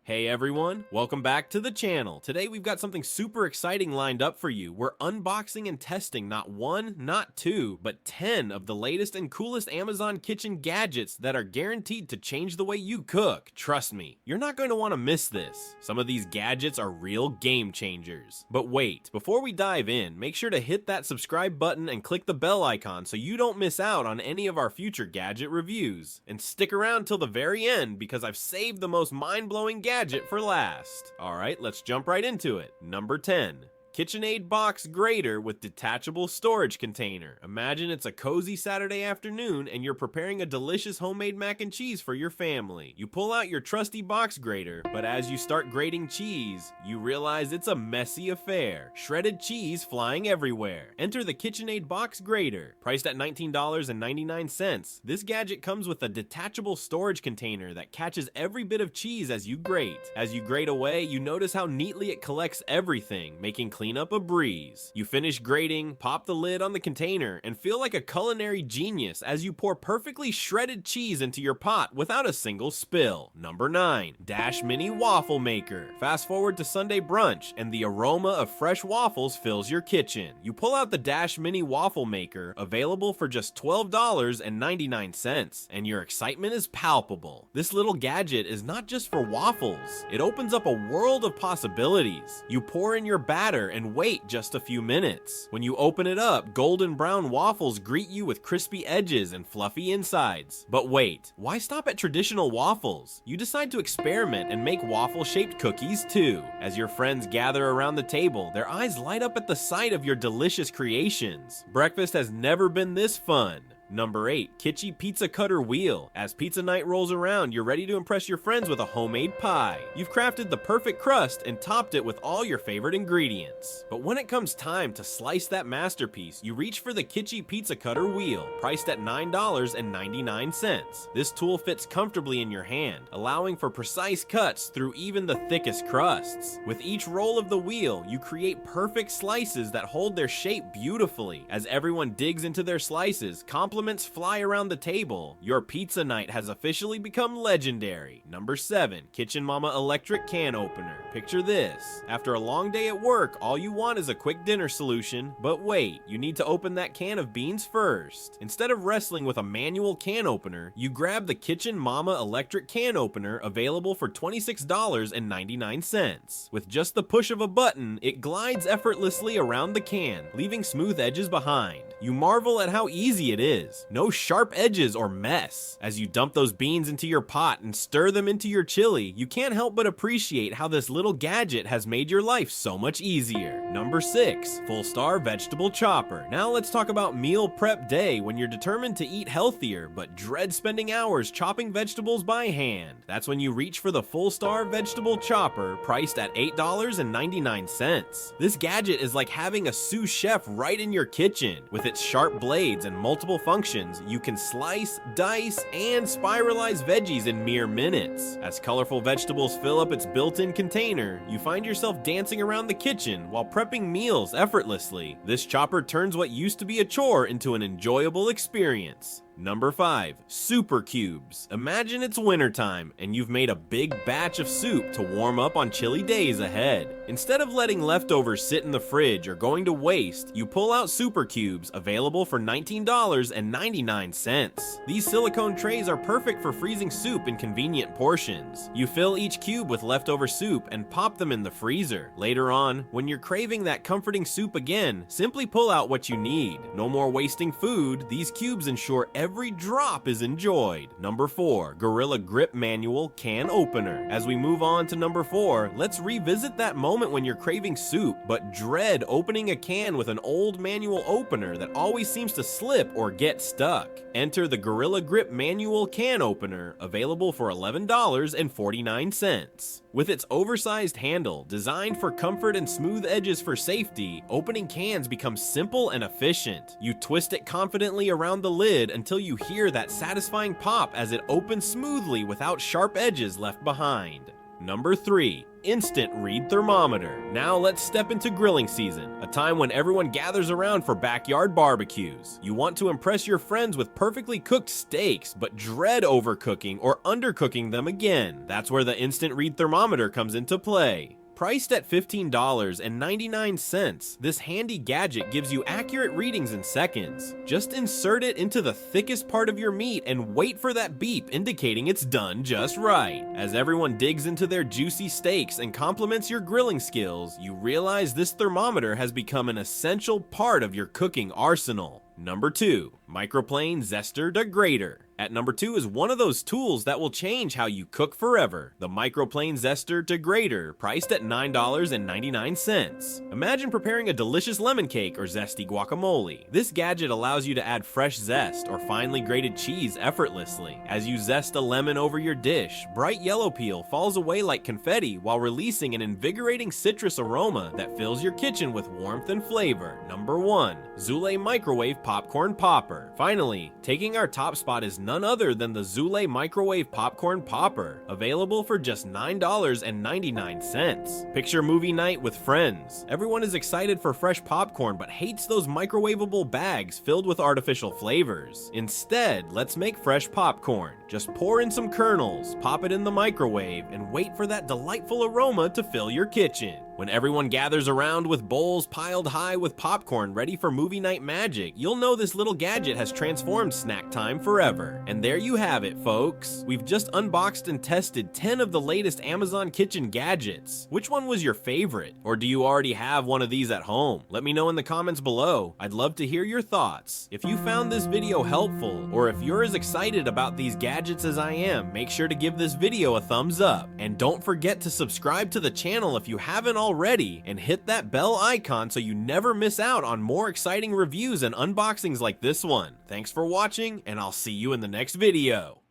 Hey everyone, welcome back to the channel. Today we've got something super exciting lined up for you. We're unboxing and testing not one, not two, but 10 of the latest and coolest Amazon kitchen gadgets that are guaranteed to change the way you cook. Trust me, you're not going to want to miss this. Some of these gadgets are real game changers. But wait, before we dive in, make sure to hit that subscribe button and click the bell icon so you don't miss out on any of our future gadget reviews. And stick around till the very end because I've saved the most mind-blowing gadget for last. Alright, let's jump right into it. Number 10. KitchenAid box grater with detachable storage container. Imagine it's a cozy Saturday afternoon and you're preparing a delicious homemade mac and cheese for your family. You pull out your trusty box grater, but as you start grating cheese, you realize it's a messy affair. Shredded cheese flying everywhere. Enter the KitchenAid box grater. Priced at $19.99, this gadget comes with a detachable storage container that catches every bit of cheese as you grate. As you grate away, you notice how neatly it collects everything, making cleanup a breeze. You finish grating, pop the lid on the container, and feel like a culinary genius as you pour perfectly shredded cheese into your pot without a single spill. Number 9. Dash Mini Waffle Maker. Fast forward to Sunday brunch, and the aroma of fresh waffles fills your kitchen. You pull out the Dash Mini Waffle Maker, available for just $12.99, and your excitement is palpable. This little gadget is not just for waffles. It opens up a world of possibilities. You pour in your batter and wait just a few minutes. When you open it up, golden brown waffles greet you with crispy edges and fluffy insides. But wait, why stop at traditional waffles? You decide to experiment and make waffle-shaped cookies too. As your friends gather around the table, their eyes light up at the sight of your delicious creations. Breakfast has never been this fun. Number 8. Kitschy Pizza Cutter Wheel. As pizza night rolls around, you're ready to impress your friends with a homemade pie. You've crafted the perfect crust and topped it with all your favorite ingredients. But when it comes time to slice that masterpiece, you reach for the Kitschy Pizza Cutter Wheel, priced at $9.99. This tool fits comfortably in your hand, allowing for precise cuts through even the thickest crusts. With each roll of the wheel, you create perfect slices that hold their shape beautifully. As everyone digs into their slices, compliments fly around the table. Your pizza night has officially become legendary. Number 7. Kitchen Mama Electric Can Opener. Picture this. After a long day at work, all you want is a quick dinner solution. But wait, you need to open that can of beans first. Instead of wrestling with a manual can opener, you grab the Kitchen Mama Electric Can Opener, available for $26.99. With just the push of a button, it glides effortlessly around the can, leaving smooth edges behind. You marvel at how easy it is. No sharp edges or mess. As you dump those beans into your pot and stir them into your chili, you can't help but appreciate how this little gadget has made your life so much easier. Number 6. Full Star Vegetable Chopper. Now let's talk about meal prep day when you're determined to eat healthier but dread spending hours chopping vegetables by hand. That's when you reach for the Full Star Vegetable Chopper, priced at $8.99. This gadget is like having a sous chef right in your kitchen. With its sharp blades and multiple functions, you can slice, dice, and spiralize veggies in mere minutes. As colorful vegetables fill up its built-in container, you find yourself dancing around the kitchen while prepping meals effortlessly. This chopper turns what used to be a chore into an enjoyable experience. Number 5. Super Cubes. Imagine it's wintertime and you've made a big batch of soup to warm up on chilly days ahead. Instead of letting leftovers sit in the fridge or going to waste, you pull out Super Cubes, available for $19.99. These silicone trays are perfect for freezing soup in convenient portions. You fill each cube with leftover soup and pop them in the freezer. Later on, when you're craving that comforting soup again, simply pull out what you need. No more wasting food. These cubes ensure every drop is enjoyed. Number 4. Gorilla Grip Manual Can Opener. As we move on to number 4, let's revisit that moment when you're craving soup, but dread opening a can with an old manual opener that always seems to slip or get stuck. Enter the Gorilla Grip Manual Can Opener, available for $11.49. With its oversized handle, designed for comfort and smooth edges for safety, opening cans becomes simple and efficient. You twist it confidently around the lid until you hear that satisfying pop as it opens smoothly without sharp edges left behind. Number 3. instant read thermometer. Now let's step into grilling season, a time when everyone gathers around for backyard barbecues. You want to impress your friends with perfectly cooked steaks, but dread overcooking or undercooking them again. That's where the instant read thermometer comes into play. Priced at $15.99, this handy gadget gives you accurate readings in seconds. Just insert it into the thickest part of your meat and wait for that beep indicating it's done just right. As everyone digs into their juicy steaks and compliments your grilling skills, you realize this thermometer has become an essential part of your cooking arsenal. Number 2. Microplane Zester Degrader. At number 2 is one of those tools that will change how you cook forever. The Microplane Zester Degrader, priced at $9.99. Imagine preparing a delicious lemon cake or zesty guacamole. This gadget allows you to add fresh zest or finely grated cheese effortlessly. As you zest a lemon over your dish, bright yellow peel falls away like confetti while releasing an invigorating citrus aroma that fills your kitchen with warmth and flavor. Number 1. Zule Microwave Popcorn Popper. Finally, taking our top spot is none other than the Zule Microwave Popcorn Popper, available for just $9.99. Picture movie night with friends. Everyone is excited for fresh popcorn but hates those microwavable bags filled with artificial flavors. Instead, let's make fresh popcorn. Just pour in some kernels, pop it in the microwave, and wait for that delightful aroma to fill your kitchen. When everyone gathers around with bowls piled high with popcorn ready for movie night magic, you'll know this little gadget has transformed snack time forever. And there you have it, folks. We've just unboxed and tested 10 of the latest Amazon kitchen gadgets. Which one was your favorite? Or do you already have one of these at home? Let me know in the comments below. I'd love to hear your thoughts. If you found this video helpful, or if you're as excited about these gadgets as I am, make sure to give this video a thumbs up. And don't forget to subscribe to the channel if you haven't already, and hit that bell icon so you never miss out on more exciting reviews and unboxings like this one. Thanks for watching, and I'll see you in the next video.